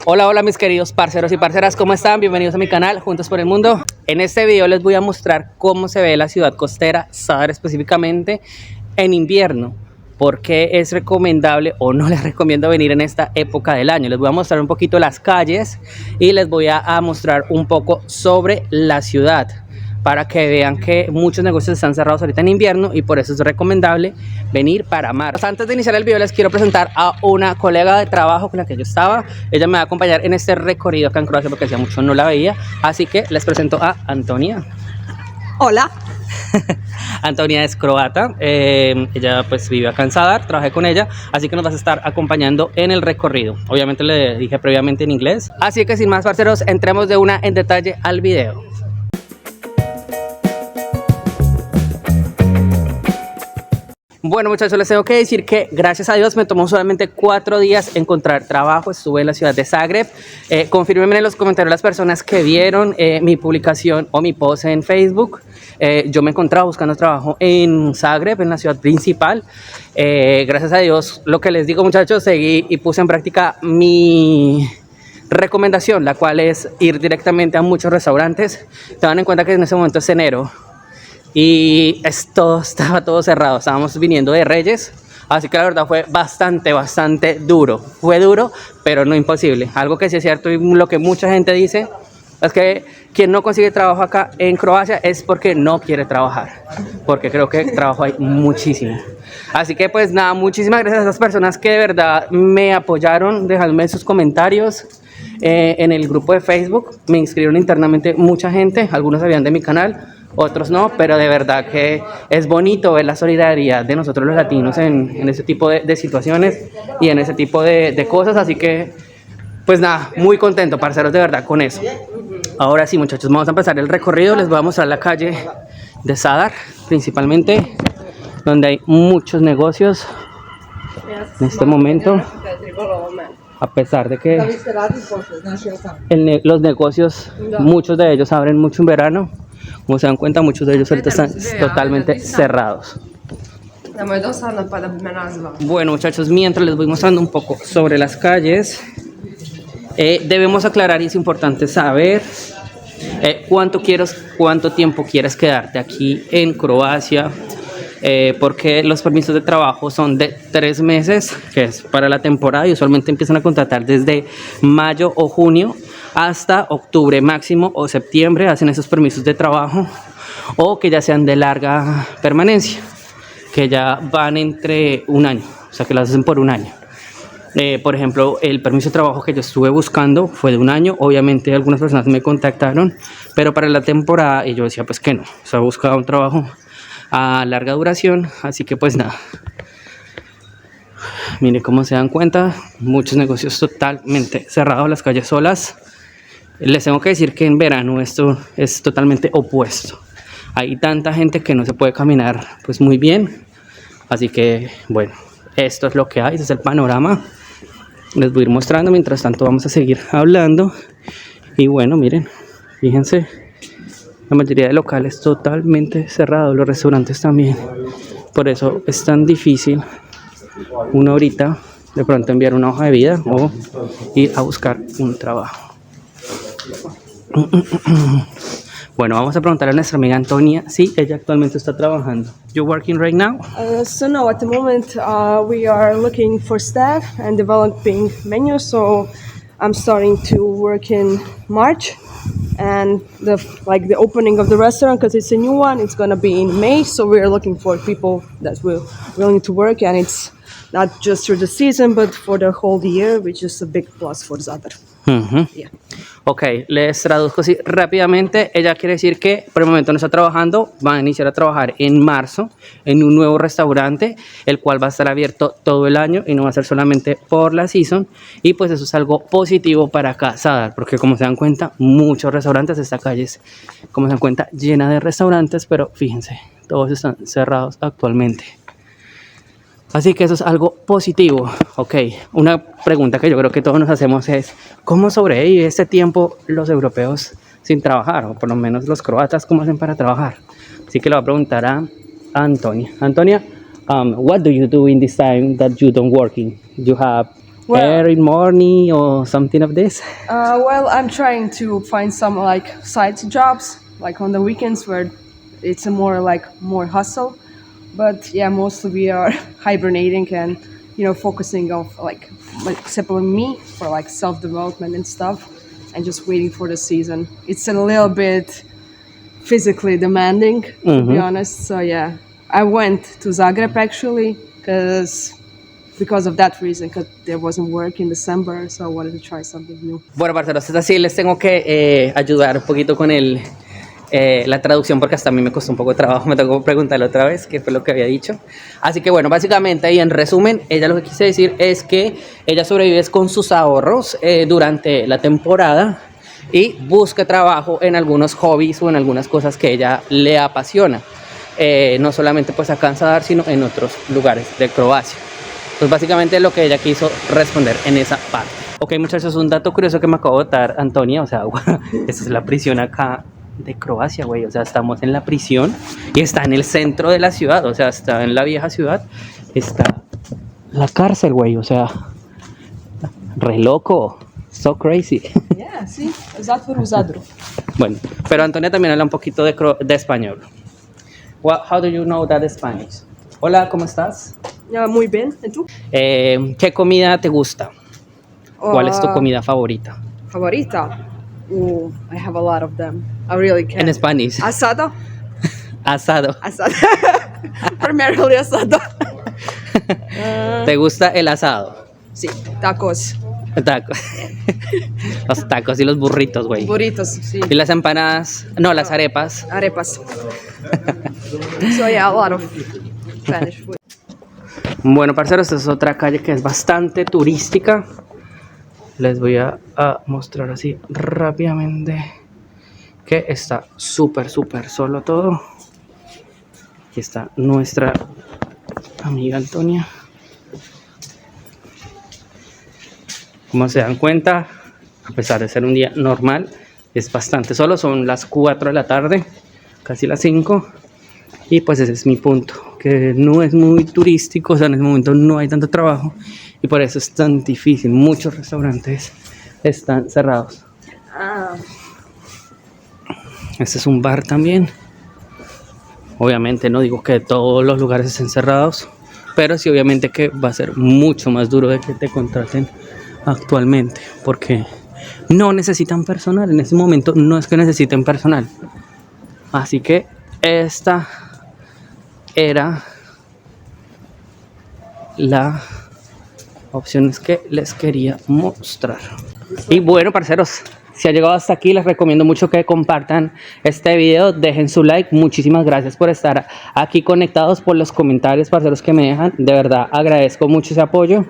Hola, hola mis queridos parceros y parceras, ¿cómo están? Bienvenidos a mi canal, Juntos por el Mundo. En este video les voy a mostrar cómo se ve la ciudad costera, Zadar específicamente, en invierno. Por qué es recomendable o no les recomiendo venir en esta época del año. Les voy a mostrar un poquito las calles y les voy a mostrar un poco sobre la ciudad, para que vean que muchos negocios están cerrados ahorita en invierno y por eso es recomendable venir para marzo. Antes de iniciar el video les quiero presentar a una colega de trabajo con la que yo estaba. Ella me va a acompañar en este recorrido acá en Croacia porque hacía mucho no la veía, así que les presento a Antonia. Hola. Antonia es croata, ella pues vive acá en Zadar, trabajé con ella, así que nos vas a estar acompañando en el recorrido. Obviamente le dije previamente en inglés, así que sin más parceros, entremos de una en detalle al video. Bueno muchachos, les tengo que decir que gracias a Dios me tomó solamente 4 días encontrar trabajo. Estuve en la ciudad de Zagreb. Confírmenme en los comentarios las personas que vieron mi publicación o mi post en Facebook. Yo me encontraba buscando trabajo en Zagreb, en la ciudad principal. Gracias a Dios, lo que les digo muchachos, seguí y puse en práctica mi recomendación, la cual es ir directamente a muchos restaurantes. Tengan en cuenta que en ese momento es enero y estaba todo cerrado, estábamos viniendo de Reyes, así que la verdad fue bastante duro. Fue duro, pero no imposible. Algo que sí es cierto y lo que mucha gente dice es que quien no consigue trabajo acá en Croacia es porque no quiere trabajar, porque creo que trabajo hay muchísimo. Así que pues nada, muchísimas gracias a esas personas que de verdad me apoyaron, dejándome sus comentarios en el grupo de Facebook. Me inscribieron internamente mucha gente, algunos sabían de mi canal, otros no, pero de verdad que es bonito ver la solidaridad de nosotros los latinos en ese tipo de situaciones y en ese tipo de cosas, así que pues nada, muy contento parceros de verdad con eso. Ahora sí muchachos, vamos a empezar el recorrido. Les voy a mostrar la calle de Zadar, principalmente donde hay muchos negocios en este momento, a pesar de que los negocios, muchos de ellos abren mucho en verano. Como se dan cuenta, muchos de ellos ahorita están totalmente cerrados. Bueno muchachos, mientras les voy mostrando un poco sobre las calles, debemos aclarar y es importante saber cuánto tiempo quieres quedarte aquí en Croacia, porque los permisos de trabajo son de 3 meses, que es para la temporada, y usualmente empiezan a contratar desde mayo o junio hasta octubre máximo o septiembre. Hacen esos permisos de trabajo, o que ya sean de larga permanencia, que ya van entre un año, o sea que las hacen por un año. Por ejemplo, el permiso de trabajo que yo estuve buscando fue de un año. Obviamente algunas personas me contactaron, pero para la temporada, y yo decía pues que no, o sea, buscaba un trabajo a larga duración, así que pues nada. Miren cómo se dan cuenta, muchos negocios totalmente cerrados, las calles solas. Les tengo que decir que en verano esto es totalmente opuesto. Hay tanta gente que no se puede caminar pues muy bien, así que bueno, esto es lo que hay, este es el panorama. Les voy a ir mostrando, mientras tanto vamos a seguir hablando. Y bueno, miren, fíjense, la mayoría de locales totalmente cerrados, los restaurantes también. Por eso es tan difícil uno ahorita de pronto enviar una hoja de vida o ir a buscar un trabajo. Bueno, vamos a preguntarle a nuestra amiga Antonia si ella actualmente está trabajando. You working right now? So no, at the moment we are looking for staff and developing menus. So I'm starting to work in March, and the opening of the restaurant, because it's a new one, it's gonna be in May. So we are looking for people that will willing to work, and it's not just through the season, but for the whole year, which is a big plus for Zadar. Yeah. Ok, les traduzco así rápidamente. Ella quiere decir que por el momento no está trabajando, va a iniciar a trabajar en marzo en un nuevo restaurante, el cual va a estar abierto todo el año y no va a ser solamente por la season. Y pues eso es algo positivo para acá, Zadar, porque como se dan cuenta, muchos restaurantes, esta calle es, como se dan cuenta, llena de restaurantes, pero fíjense, todos están cerrados actualmente. Así que eso es algo positivo. Ok, una pregunta que yo creo que todos nos hacemos es ¿cómo sobrevive este tiempo los europeos sin trabajar? O por lo menos los croatas, ¿cómo hacen para trabajar? Así que le voy a preguntar a Antonia. Antonia, what do you do in this time that you don't working? You have every morning or something of this? Well, I'm trying to find some like side jobs, like on the weekends where it's a more hustle. But yeah, mostly we are hibernating and focusing on like except me for like self-development and stuff, and just waiting for the season. It's a little bit physically demanding, to be honest. So yeah, I went to Zagreb actually because of that reason, because there wasn't work in December, so I wanted to try something new. Bueno, parceros, es así, les tengo que ayudar un poquito con la traducción porque hasta a mí me costó un poco de trabajo, me tengo que preguntarle otra vez qué fue lo que había dicho. Así que bueno, básicamente y en resumen, ella lo que quise decir es que ella sobrevive con sus ahorros durante la temporada y busca trabajo en algunos hobbies o en algunas cosas que ella le apasiona. No solamente pues acá en Zadar, sino en otros lugares de Croacia. Pues básicamente lo que ella quiso responder en esa parte. Ok, muchachos, un dato curioso que me acabo de dar Antonia, o sea, esta es la prisión acá de Croacia, güey, o sea, estamos en la prisión y está en el centro de la ciudad, o sea, está en la vieja ciudad, está la cárcel, güey, o sea, re loco, so crazy. Yeah, sí, Zatvor u Zadru. Bueno, pero Antonia también habla un poquito de español. How do you know that Spanish? Hola, ¿cómo estás? Muy bien, ¿y tú? ¿Qué comida te gusta? ¿Cuál es tu comida favorita? Favorita? I have a lot of them. I really can. En Spanish. Asado. Asado. Asado. Primarily asado. ¿Te gusta el asado? Sí, tacos. Tacos. Los tacos y los burritos, güey. Burritos, sí. Y las empanadas, no, las arepas. Arepas. So yeah, a lot of Spanish food. Bueno, parceros, esta es otra calle que es bastante turística. Les voy a mostrar así rápidamente que está súper solo todo. Aquí está nuestra amiga Antonia. Como se dan cuenta, a pesar de ser un día normal, es bastante solo. Son las 4 de la tarde, casi las 5. Y pues ese es mi punto, que no es muy turístico, o sea, en ese momento no hay tanto trabajo y por eso es tan difícil. Muchos restaurantes están cerrados. Este es un bar también. Obviamente no digo que todos los lugares estén cerrados, pero sí obviamente que va a ser mucho más duro de que te contraten actualmente, porque no necesitan personal. En ese momento no es que necesiten personal. Así que esta era la opciones que les quería mostrar. Y bueno, parceros, si ha llegado hasta aquí, les recomiendo mucho que compartan este video, dejen su like. Muchísimas gracias por estar aquí conectados, por los comentarios, parceros, que me dejan. De verdad agradezco mucho ese apoyo.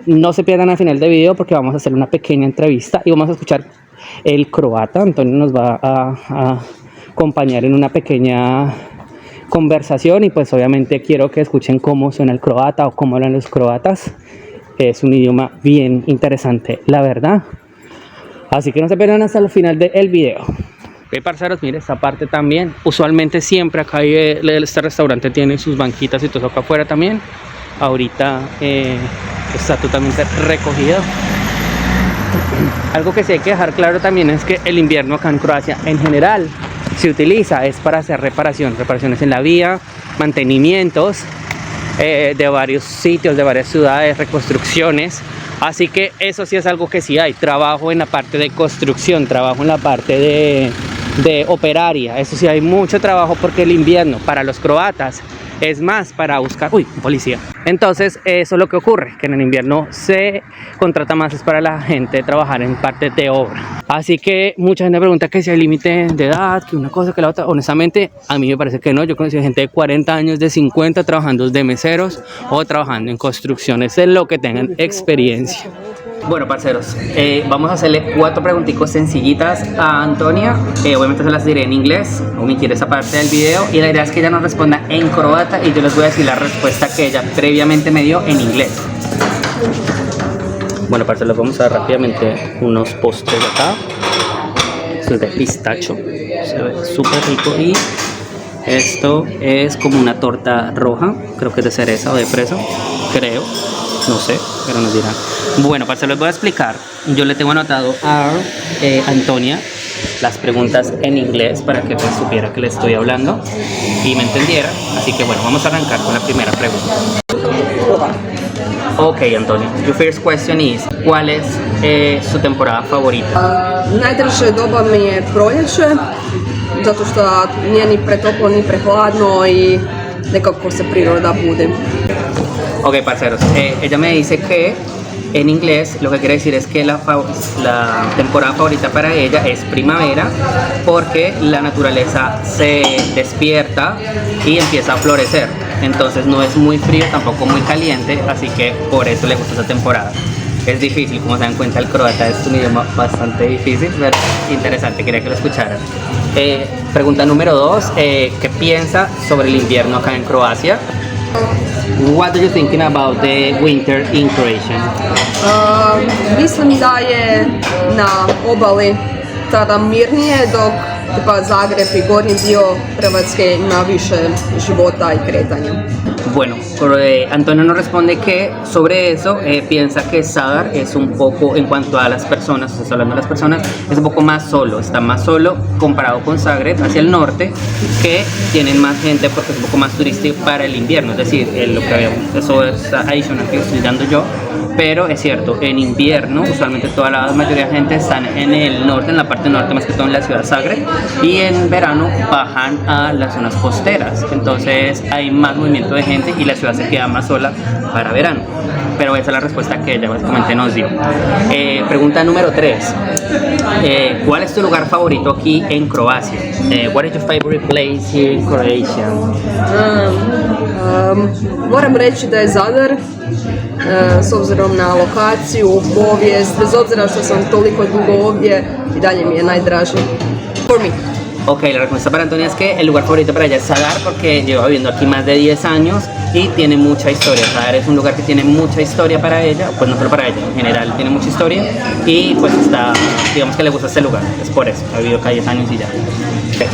No se pierdan al final del video porque vamos a hacer una pequeña entrevista y vamos a escuchar el croata. Antonio nos va a acompañar en una pequeña conversación y pues obviamente quiero que escuchen cómo suena el croata o cómo hablan los croatas. Es un idioma bien interesante, la verdad. Así que no se pierdan hasta el final del video. Ok, parceros, miren esta parte también. Usualmente siempre acá este restaurante tiene sus banquitas y todo eso acá afuera también. Ahorita está totalmente recogido. Algo que sí hay que dejar claro también es que el invierno acá en Croacia en general se utiliza es para hacer reparaciones en la vía, mantenimientos de varios sitios, de varias ciudades, reconstrucciones. Así que eso sí es algo que sí hay, trabajo en la parte de construcción, trabajo en la parte de operaria, eso sí hay mucho trabajo porque el invierno para los croatas es más para buscar, policía. Entonces eso es lo que ocurre, que en el invierno se contrata más es para la gente trabajar en parte de obra. Así que mucha gente pregunta que si hay límite de edad, que una cosa que la otra. Honestamente a mí me parece que no. Yo conocí gente de 40 años, de 50 trabajando de meseros o trabajando en construcciones, es lo que tengan experiencia. Bueno, parceros, vamos a hacerle 4 preguntitas sencillitas a Antonia. Obviamente se las diré en inglés, omitiré esa parte del video. Y la idea es que ella nos responda en croata y yo les voy a decir la respuesta que ella previamente me dio en inglés. Bueno, parceros, vamos a dar rápidamente unos postres acá. Esto es de pistacho, se ve súper rico. Y esto es como una torta roja, creo que es de cereza o de fresa, creo, no sé. pero nos dirán. Bueno, para se los voy a explicar. Yo le tengo anotado a Antonia las preguntas en inglés para que pues, supiera que le estoy hablando y me entendiera. Así que bueno, vamos a arrancar con la primera pregunta. Ok, Antonia, your first question is, ¿cuál es su temporada favorita? Najdraže doba mi je proljeće, zato što nije ni pretoplo ni prehladno i nekako se priroda budi. Ok, parceros, ella me dice que en inglés lo que quiere decir es que la temporada favorita para ella es primavera porque la naturaleza se despierta y empieza a florecer. Entonces no es muy frío, tampoco muy caliente, así que por eso le gusta esa temporada. Es difícil, como se dan cuenta, el croata es un idioma bastante difícil, pero interesante, quería que lo escucharan. Pregunta número 2, ¿qué piensa sobre el invierno acá en Croacia? What do you thinking about the winter in Croatia? Mislim da je na obali tada mirnije, dok tipa Zagreb i gornji dio Hrvatske ima više života i kretanja. Bueno, Antonio nos responde que sobre eso piensa que Zadar es un poco, en cuanto a las personas, o sea, hablando de las personas, es un poco más solo, está más solo comparado con Zagreb hacia el norte, que tienen más gente porque es un poco más turístico para el invierno, es decir, lo que habíamos, eso es adicional que estoy dando yo, pero es cierto, en invierno usualmente toda la mayoría de gente están en el norte, en la parte norte, más que todo en la ciudad de Zagreb, y en verano bajan a las zonas costeras, entonces hay más movimiento de gente y la ciudad se queda más sola para verano. Pero esa es la respuesta que ella básicamente nos dio. Pregunta número 3. ¿Cuál es tu lugar favorito aquí en Croacia? What is your favorite place here in Croatia? Moram reći da je Zadar, s obzirom na lokaciju, povijest, bez obzira što sam toliko dugo ovdje, i dalje mi je najdraži. For me. Ok, la respuesta para Antonia es que el lugar favorito para ella es Zadar porque lleva viviendo aquí más de 10 años y tiene mucha historia. Zadar es un lugar que tiene mucha historia para ella, pues no solo para ella, en general tiene mucha historia y pues está, digamos que le gusta este lugar, es por eso, ha vivido acá 10 años y ya. Okay.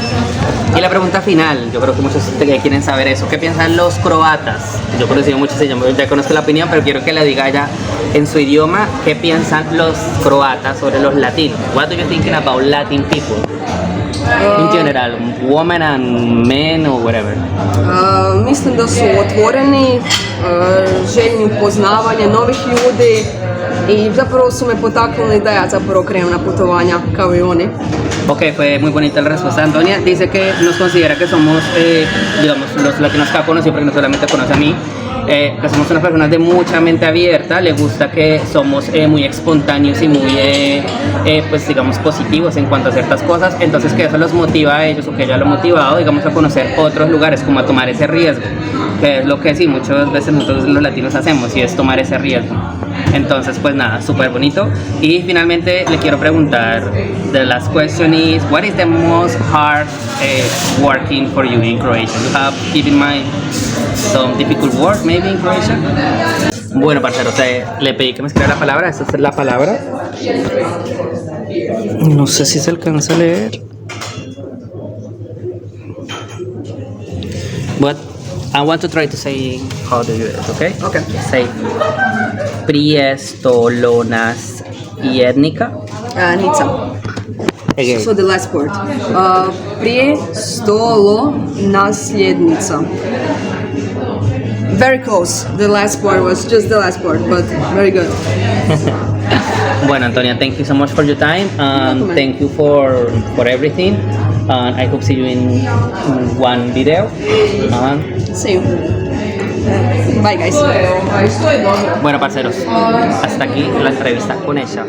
Y la pregunta final, yo creo que muchos quieren saber eso, ¿qué piensan los croatas? Yo conozco muchos, ya conozco la opinión, pero quiero que la diga ella en su idioma, ¿qué piensan los croatas sobre los latinos? What do you think about Latin people? In general, women and men or whatever. Mislim da su otvoreni, željni upoznavanja novih ljudi i zapravo su me potaknuli da ja zapravo krenu na putovanja kao i oni. Ok, fue muy bonita la respuesta de Antonia. Dice que nos considera que somos, digamos, los latinos que ha conocido, porque no solamente conoce a mí, que somos unas personas de mucha mente abierta, le gusta que somos muy espontáneos y muy, pues digamos, positivos en cuanto a ciertas cosas, entonces que eso los motiva a ellos o que ella lo ha motivado, digamos, a conocer otros lugares, como a tomar ese riesgo, que es lo que sí, muchas veces nosotros los latinos hacemos y es tomar ese riesgo. Entonces, pues nada, súper bonito. Y finalmente le quiero preguntar, the last question is, what is the most hard working for you in Croatia? You have keep in mind some difficult work maybe in Croatia? Bueno, parceros, le pedí que me escribiera la palabra, esta es la palabra. No sé si se alcanza a leer. But I want to try to say how to do it, okay? Okay. Say Priestolonas Jednika. Nica. Again. So the last word. Prije stolo nasljednica. Very close. The last word was just the last word, but very good. Bueno, Antonia, thank you so much for your time. Welcome. Thank you for everything. I hope see you in one video. See you. Bye guys. Bueno, parceros, hasta aquí la entrevista con ella.